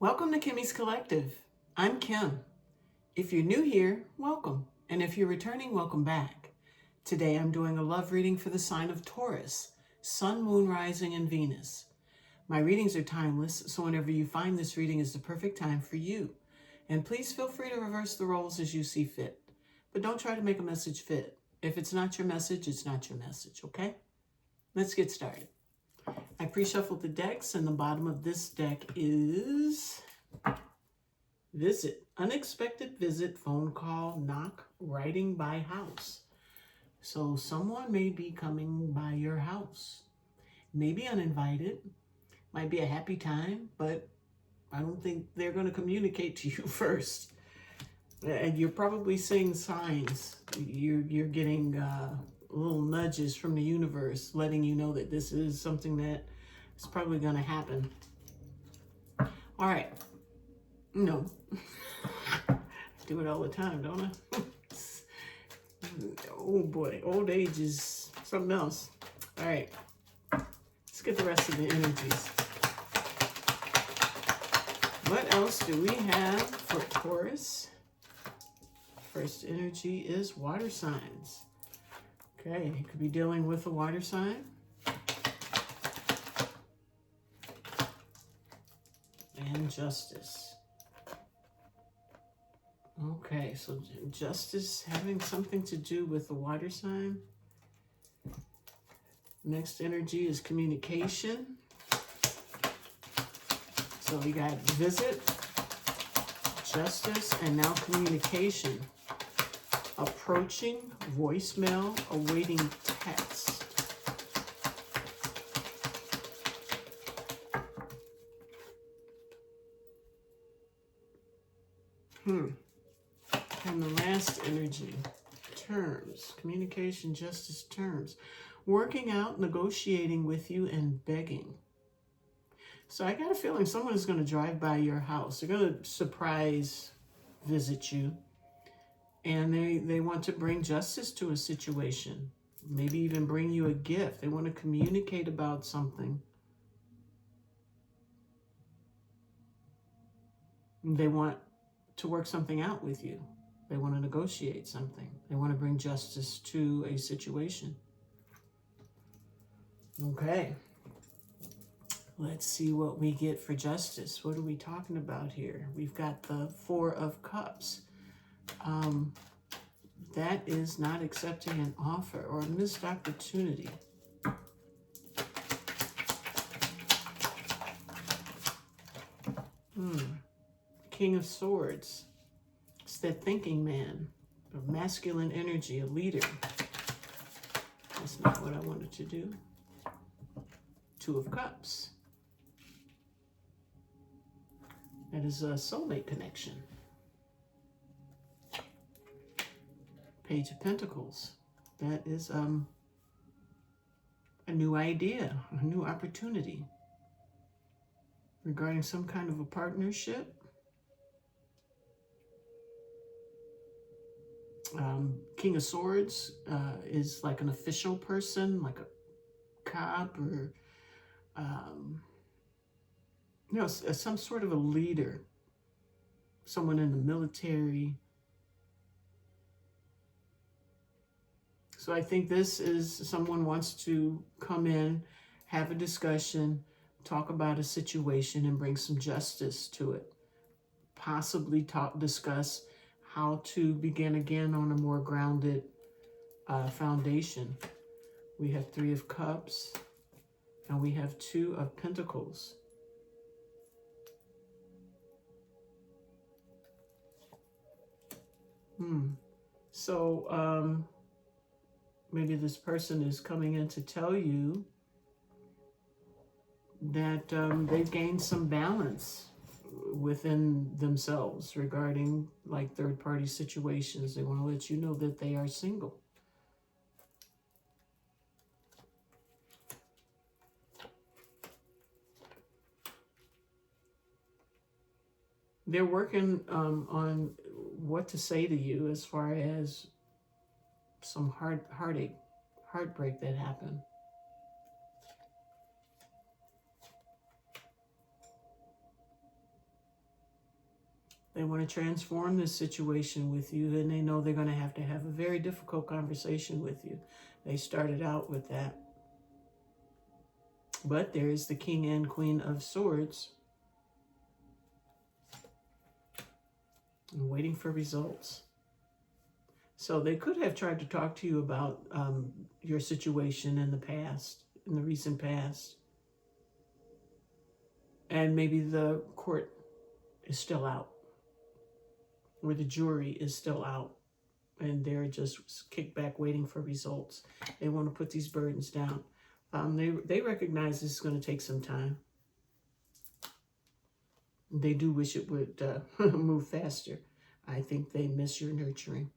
Welcome to Kimmy's Collective. I'm Kim. If you're new here, welcome. And if you're returning, welcome back. Today I'm doing a love reading for the sign of Taurus, Sun, Moon, Rising, and Venus. My readings are timeless, so whenever you find this reading is the perfect time for you. And please feel free to reverse the roles as you see fit. But don't try to make a message fit. If it's not your message, it's not your message, okay? Let's get started. I pre-shuffled the decks, and the bottom of this deck is visit, unexpected visit, phone call, knock, writing by house. So someone may be coming by your house, maybe uninvited, might be a happy time, but I don't think they're going to communicate to you first. And you're probably seeing signs. You're getting little nudges from the universe, letting you know that this is something that is probably going to happen. All right. No. I do it all the time, don't I? Oh boy, old age is something else. All right. Let's get the rest of the energies. What else do we have for Taurus? First energy is water signs. Okay, you could be dealing with a water sign. And justice. Okay, so justice having something to do with the water sign. Next energy is communication. So we got visit, justice, and now communication. Approaching, voicemail, awaiting text. And the last energy, terms, communication, justice, terms. Working out, negotiating with you, and begging. So I got a feeling someone is going to drive by your house. They're going to surprise visit you. And they want to bring justice to a situation. Maybe even bring you a gift. They want to communicate about something. They want to work something out with you. They want to negotiate something. They want to bring justice to a situation. Okay. Let's see what we get for justice. What are we talking about here? We've got the Four of Cups. That is not accepting an offer or a missed opportunity. King of Swords. It's that thinking man, a masculine energy, a leader. That's not what I wanted to do. Two of Cups. That is a soulmate connection. Page of Pentacles. That is a new idea, a new opportunity regarding some kind of a partnership. King of Swords is like an official person, like a cop or some sort of a leader, someone in the military. So I think this is someone wants to come in, have a discussion, talk about a situation, and bring some justice to it. Possibly discuss how to begin again on a more grounded foundation. We have Three of Cups, and we have Two of Pentacles. So maybe this person is coming in to tell you that they've gained some balance within themselves regarding like third-party situations. They want to let you know that they are single. They're working on what to say to you as far as some heartbreak that happened. They want to transform this situation with you, and they know they're going to have a very difficult conversation with you. They started out with that. But there is the King and Queen of Swords. And waiting for results. So they could have tried to talk to you about your situation in the past, in the recent past. And maybe the court is still out, or the jury is still out, and they're just kicked back waiting for results. They want to put these burdens down. They recognize this is going to take some time. They do wish it would move faster. I think they miss your nurturing.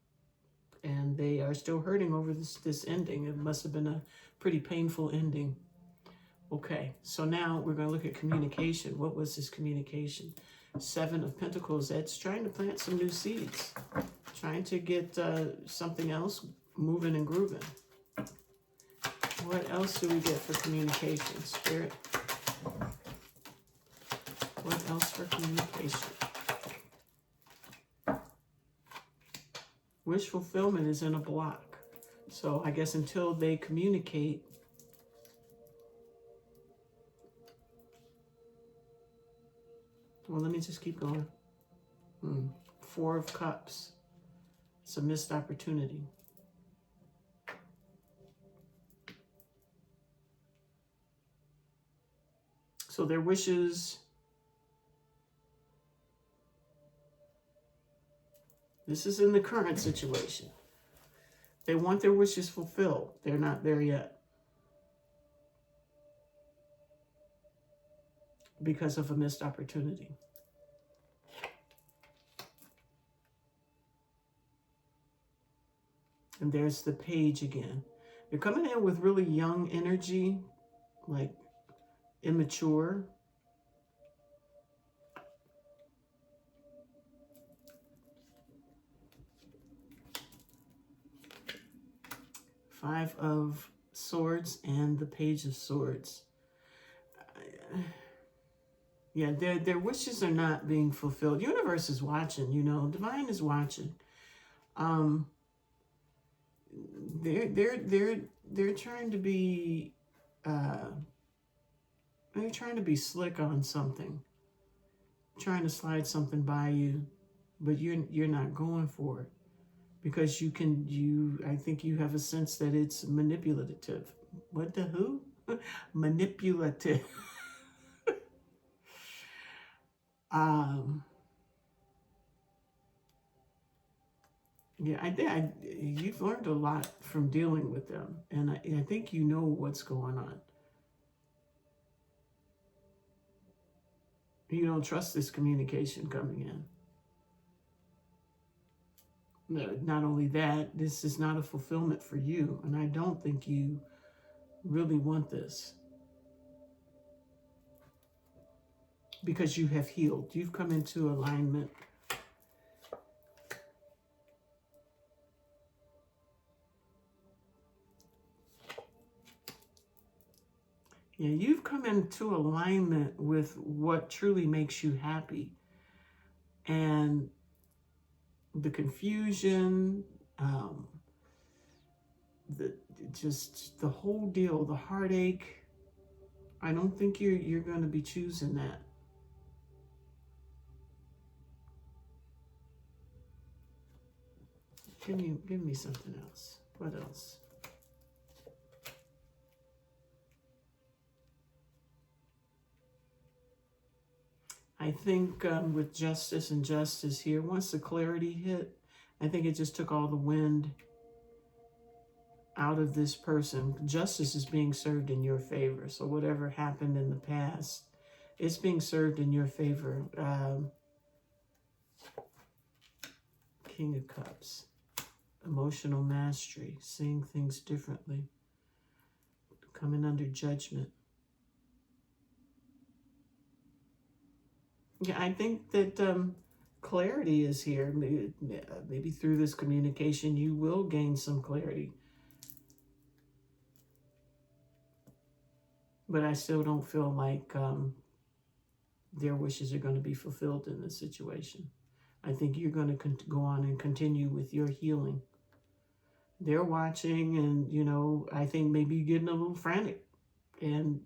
And they are still hurting over this ending. It must have been a pretty painful ending. Okay, so now we're going to look at communication. What was this communication? 7 of Pentacles. That's trying to plant some new seeds. Trying to get something else moving and grooving. What else do we get for communication, Spirit? What else for communication? Wish fulfillment is in a block. So I guess until they communicate, well, let me just keep going. 4 of Cups. It's a missed opportunity. So their wishes, this is in the current situation. They want their wishes fulfilled. They're not there yet. Because of a missed opportunity. And there's the Page again. They're coming in with really young energy, like immature. Five of Swords and the Page of Swords. Yeah, their wishes are not being fulfilled. Universe is watching, you know, Divine is watching. They're trying to be they're trying to be slick on something, trying to slide something by you, but you're not going for it because I think you have a sense that it's manipulative. What the who? Manipulative. Yeah, you've learned a lot from dealing with them, and I think you know what's going on. You don't trust this communication coming in. No, not only that, this is not a fulfillment for you, and I don't think you really want this. Because you have healed. You've come into alignment. Yeah, you've come into alignment with what truly makes you happy. And the confusion, the whole deal, the heartache, I don't think you're going to be choosing that. Give me something else. What else? I think with Justice and Justice here, once the clarity hit, I think it just took all the wind out of this person. Justice is being served in your favor. So whatever happened in the past, it's being served in your favor. King of Cups. Emotional mastery. Seeing things differently. Coming under judgment. Yeah, I think that clarity is here. Maybe through this communication, you will gain some clarity. But I still don't feel like their wishes are going to be fulfilled in this situation. I think you're going to go on and continue with your healing. They're watching, and, you know, I think maybe you're getting a little frantic. And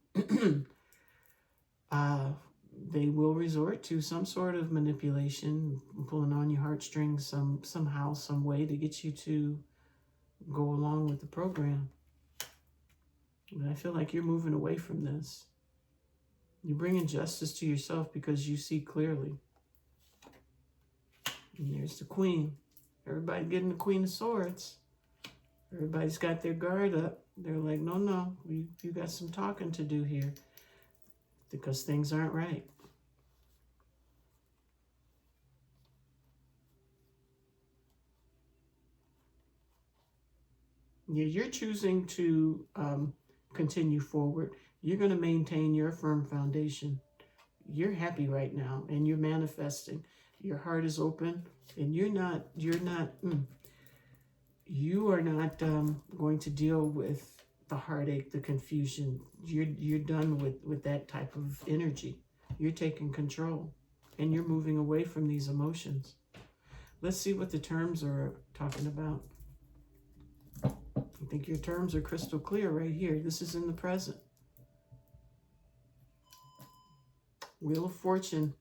they will resort to some sort of manipulation, pulling on your heartstrings somehow, some way to get you to go along with the program. But I feel like you're moving away from this. You're bringing justice to yourself because you see clearly. And there's the Queen. Everybody getting the Queen of Swords. Everybody's got their guard up. They're like, no, you got some talking to do here because things aren't right. Yeah, you're choosing to continue forward. You're going to maintain your firm foundation. You're happy right now, and you're manifesting. Your heart is open, and you are not going to deal with the heartache, the confusion. You're done with that type of energy. You're taking control, and you're moving away from these emotions. Let's see what the terms are talking about. I think your terms are crystal clear right here. This is in the present. Wheel of Fortune.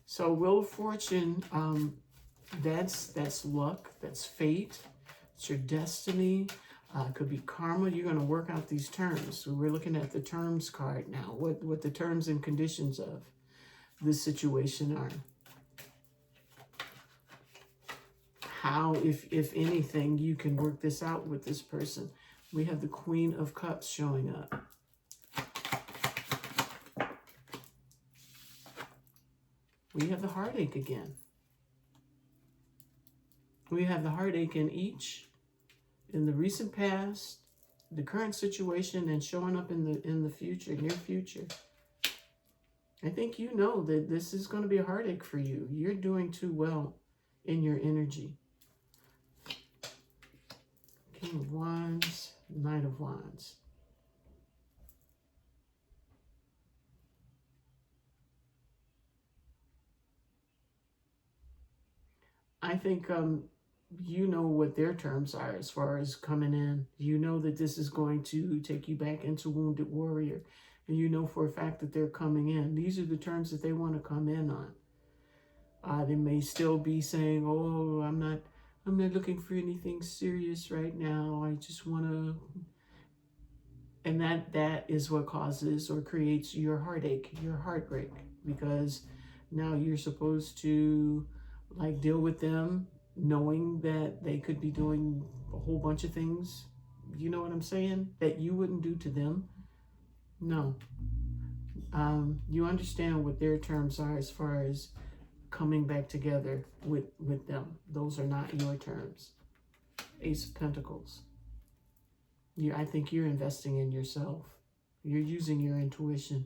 So Wheel of Fortune, that's luck, that's fate, it's your destiny. It could be karma. You're going to work out these terms. So we're looking at the terms card now, what the terms and conditions of this situation are. How, if anything, you can work this out with this person. We have the Queen of Cups showing up. We have the heartache again. We have the heartache in the recent past, the current situation, and showing up in the future, near future. I think you know that this is going to be a heartache for you. You're doing too well in your energy. King of Wands, Knight of Wands. I think you know what their terms are as far as coming in. You know that this is going to take you back into Wounded Warrior. And you know for a fact that they're coming in. These are the terms that they want to come in on. They may still be saying, oh, I'm not looking for anything serious right now. I just want to... And that is what causes or creates your heartache, your heartbreak. Because now you're supposed to like deal with them knowing that they could be doing a whole bunch of things, you know what I'm saying, that you wouldn't do to them. No. You understand what their terms are as far as coming back together with them. Those are not your terms. Ace of Pentacles. I think you're investing in yourself. You're using your intuition.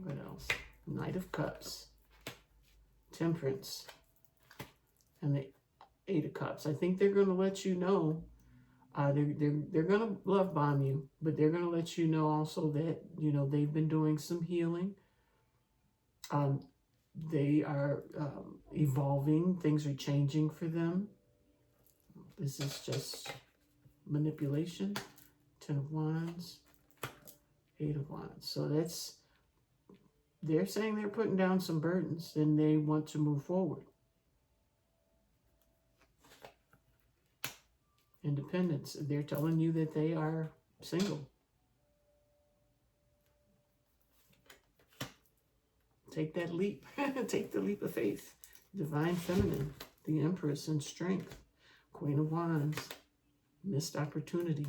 What else? Knight of Cups. Temperance. And the Eight of Cups. I think they're going to let you know. They're going to love bomb you, but they're going to let you know also that, you know, they've been doing some healing. They are evolving. Things are changing for them. This is just manipulation. Ten of Wands. Eight of Wands. So they're saying they're putting down some burdens and they want to move forward. Independence. They're telling you that they are single. Take that leap. Take the leap of faith. Divine Feminine. The Empress and Strength. Queen of Wands. Missed opportunity.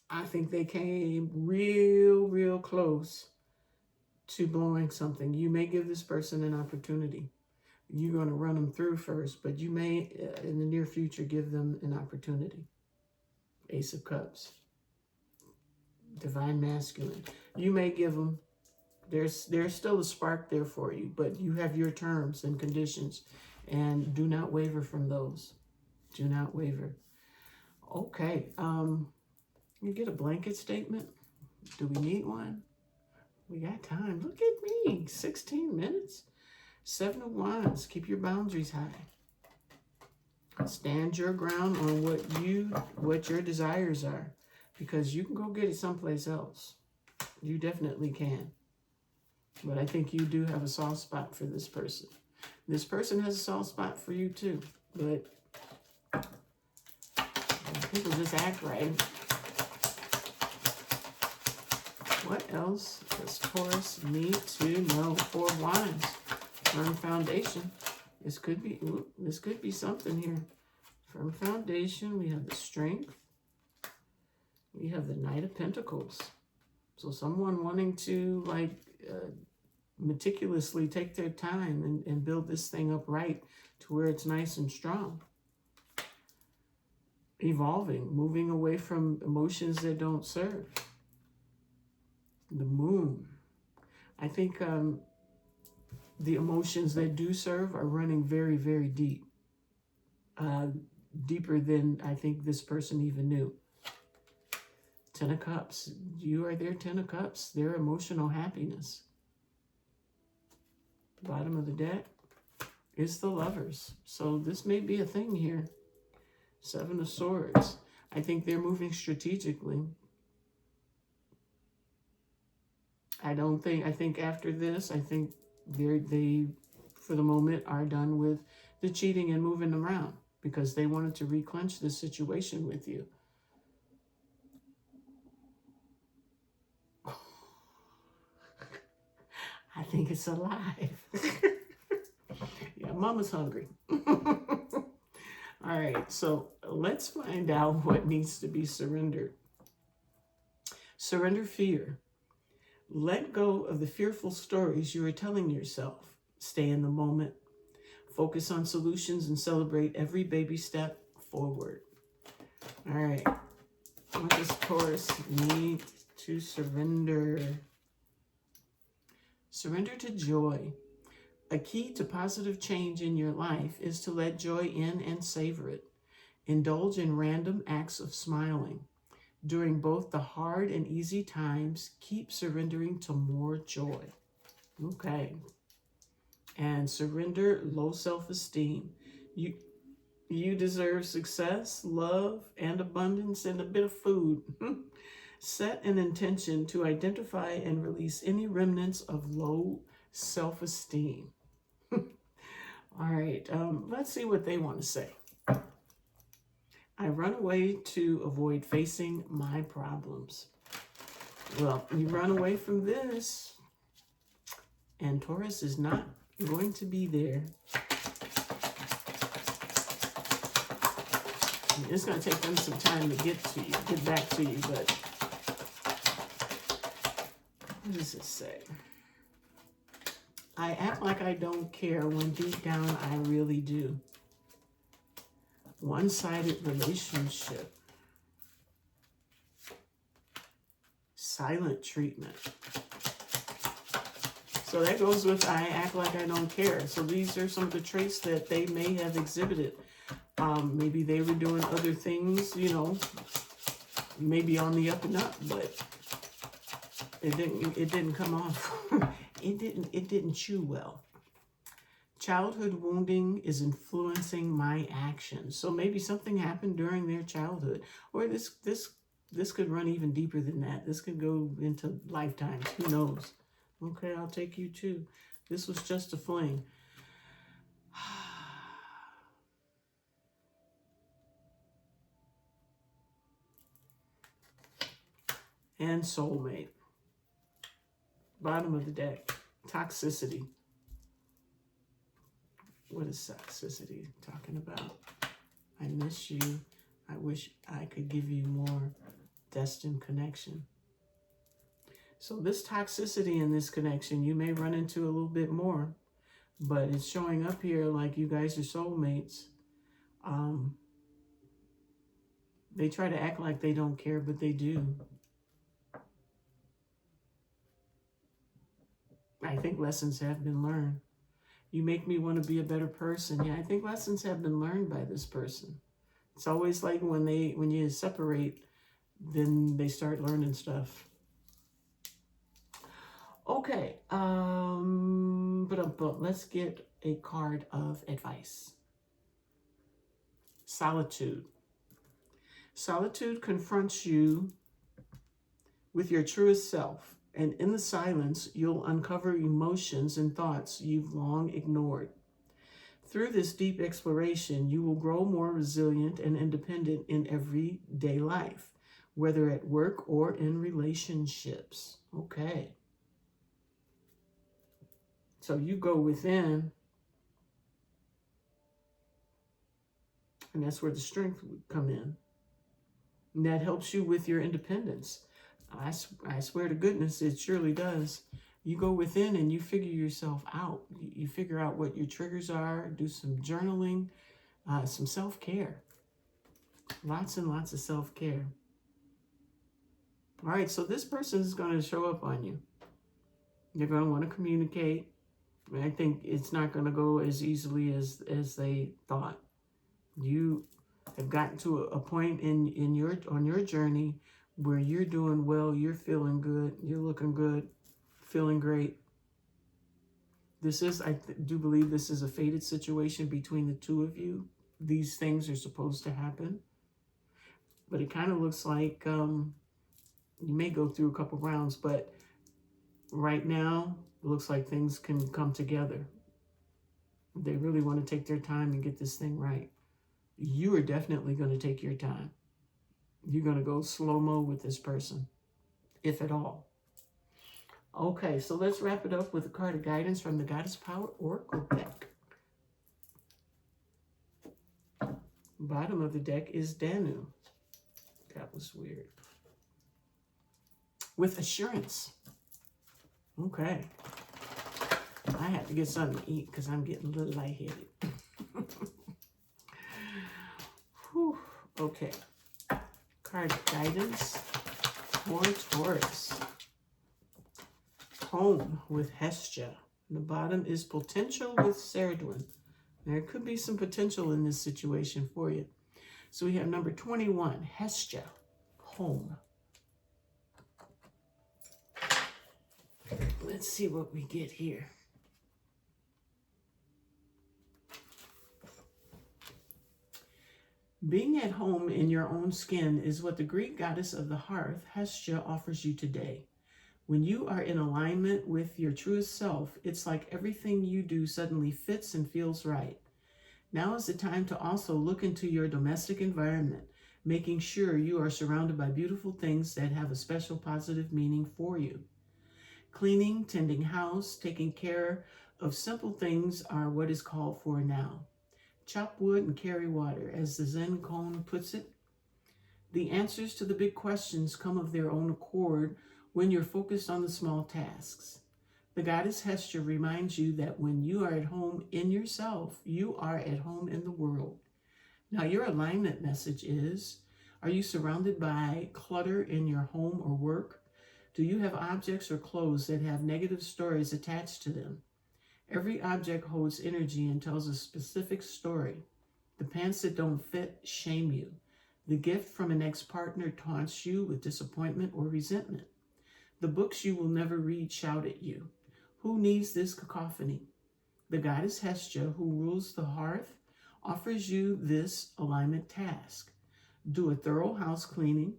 I think they came real close to blowing something. You may give this person an opportunity. You're going to run them through first, but you may, in the near future, give them an opportunity. Ace of Cups. Divine Masculine. You may give them, there's still a spark there for you, but you have your terms and conditions, and do not waver from those. Do not waver. Okay. You get a blanket statement. Do we need one? We got time. Look at me. 16 minutes. 7 of Wands. Keep your boundaries high. Stand your ground on what your desires are, because you can go get it someplace else. You definitely can. But I think you do have a soft spot for this person. This person has a soft spot for you too. But people just act right. What else does Taurus need to know? 4 of Wands. Firm foundation. This could be something here. Firm foundation. We have the Strength. We have the Knight of Pentacles. So someone wanting to meticulously take their time and build this thing up right to where it's nice and strong. Evolving, moving away from emotions that don't serve. The Moon. I think the emotions that do serve are running very, very deep. Deeper than I think this person even knew. 10 of Cups. You are their 10 of Cups. Their emotional happiness. Bottom of the deck is the Lovers. So this may be a thing here. 7 of Swords. I think they're moving strategically. I think after this, I think they for the moment are done with the cheating and moving around, because they wanted to reclench this situation with you. I think it's alive. Yeah, mama's hungry. All right, so let's find out what needs to be surrendered. Surrender fear. Let go of the fearful stories you are telling yourself. Stay in the moment. Focus on solutions and celebrate every baby step forward. All right. What does Taurus need to surrender? Surrender to joy. A key to positive change in your life is to let joy in and savor it. Indulge in random acts of smiling. During both the hard and easy times, keep surrendering to more joy. Okay. And surrender low self-esteem. You deserve success, love, and abundance, and a bit of food. Set an intention to identify and release any remnants of low self-esteem. All right, let's see what they want to say. I run away to avoid facing my problems. Well, you run away from this, and Taurus is not going to be there. It's going to take them some time to get back to you, but what does it say? I act like I don't care when deep down I really do. One-sided relationship. Silent treatment. So that goes with I act like I don't care. So these are some of the traits that they may have exhibited. Maybe they were doing other things, maybe on the up and up, but it didn't come off. it didn't chew well. Childhood wounding is influencing my actions. So maybe something happened during their childhood, or this could run even deeper than that. This could go into lifetimes. Who knows? Okay, I'll take you too. This was just a fling. And soulmate. Bottom of the deck. Toxicity. What is toxicity talking about? I miss you. I wish I could give you more destined connection. So this toxicity in this connection, you may run into a little bit more, but it's showing up here like you guys are soulmates. They try to act like they don't care, but they do. I think lessons have been learned. You make me want to be a better person. Yeah, I think lessons have been learned by this person. It's always like when you separate, then they start learning stuff. Okay, but let's get a card of advice. Solitude. Solitude confronts you with your truest self, and in the silence, you'll uncover emotions and thoughts you've long ignored. Through this deep exploration, you will grow more resilient and independent in everyday life, whether at work or in relationships. Okay. So you go within, and that's where the strength would come in. And that helps you with your independence. I swear to goodness, it surely does. You go within and you figure yourself out. You figure out what your triggers are, do some journaling, some self-care. Lots and lots of self-care. All right, so this person is going to show up on you. They're going to want to communicate. I think it's not going to go as easily as they thought. You have gotten to a point on your journey where you're doing well, you're feeling good, you're looking good, feeling great. I do believe this is a fated situation between the two of you. These things are supposed to happen. But it kind of looks like you may go through a couple rounds, but right now, it looks like things can come together. They really want to take their time and get this thing right. You are definitely going to take your time. You're going to go slow-mo with this person, if at all. Okay, so let's wrap it up with a card of guidance from the Goddess Power Oracle deck. Bottom of the deck is Danu. That was weird. With assurance. Okay. I have to get something to eat because I'm getting a little lightheaded. Whew. Okay. Card of guidance for Taurus. Home with Hestia. And the bottom is potential with Ceridwen. There could be some potential in this situation for you. So we have number 21, Hestia, home. Let's see what we get here. Being at home in your own skin is what the Greek goddess of the hearth, Hestia, offers you today. When you are in alignment with your truest self, it's like everything you do suddenly fits and feels right. Now is the time to also look into your domestic environment, making sure you are surrounded by beautiful things that have a special positive meaning for you. Cleaning, tending house, taking care of simple things are what is called for now. Chop wood and carry water, as the Zen koan puts it. The answers to the big questions come of their own accord when you're focused on the small tasks. The goddess Hestia reminds you that when you are at home in yourself, you are at home in the world. Now, your alignment message is, are you surrounded by clutter in your home or work? Do you have objects or clothes that have negative stories attached to them? Every object holds energy and tells a specific story. The pants that don't fit shame you. The gift from an ex-partner taunts you with disappointment or resentment. The books you will never read shout at you. Who needs this cacophony? The goddess Hestia, who rules the hearth, offers you this alignment task. Do a thorough house cleaning,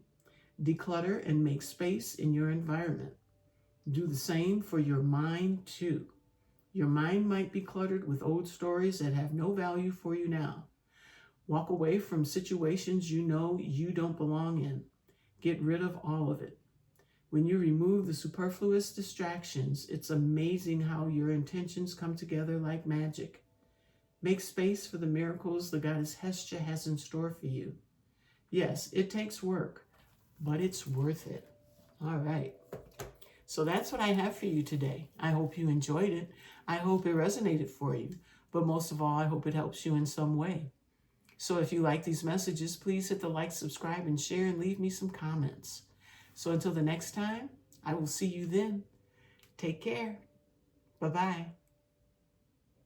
declutter and make space in your environment. Do the same for your mind too. Your mind might be cluttered with old stories that have no value for you now. Walk away from situations you know you don't belong in. Get rid of all of it. When you remove the superfluous distractions, it's amazing how your intentions come together like magic. Make space for the miracles the goddess Hestia has in store for you. Yes, it takes work, but it's worth it. All right. So that's what I have for you today. I hope you enjoyed it. I hope it resonated for you. But most of all, I hope it helps you in some way. So if you like these messages, please hit the like, subscribe, and share, and leave me some comments. So until the next time, I will see you then. Take care. Bye-bye.